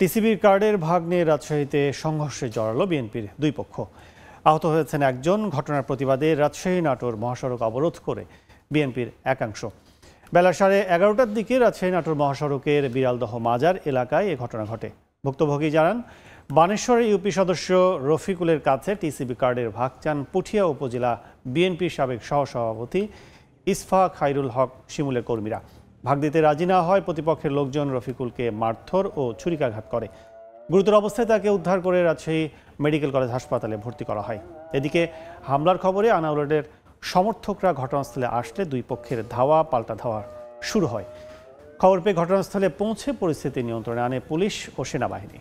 টিসিবির কার্ডের ভাগ নিয়ে রাজশাহীতে সংঘর্ষে জড়ালো বিএনপির দুই পক্ষ। আহত হয়েছেন একজন। ঘটনার প্রতিবাদে রাজশাহী নাটোর মহাসড়ক অবরোধ করে বিএনপির একাংশ। বেলা 11:30টার দিকে রাজশাহী নাটোর মহাসড়কের বিড়ালদহ মাজার এলাকায় এ ঘটনা ঘটে। ভুক্তভোগী জানান, বানেশ্বরের ইউপি সদস্য রফিকুলের কাছে টিসিবি কার্ডের ভাগ চান পুঠিয়া উপজেলা বিএনপির সাবেক সহসভাপতি ইসফা খাইরুল হক শিমুলের কর্মীরা। ভাগ দিতে রাজি না হয় প্রতিপক্ষের লোকজন রফিকুলকে মারধর ও ছুরিকাঘাত করে। গুরুতর অবস্থায় তাকে উদ্ধার করে রাজশাহী মেডিকেল কলেজ হাসপাতালে ভর্তি করা হয়। এদিকে হামলার খবরে আনাউলের সমর্থকরা ঘটনাস্থলে আসলে দুই পক্ষের ধাওয়া পাল্টা ধাওয়া শুরু হয়। খবর পেয়ে ঘটনাস্থলে পৌঁছে পরিস্থিতি নিয়ন্ত্রণে আনে পুলিশ ও সেনাবাহিনী।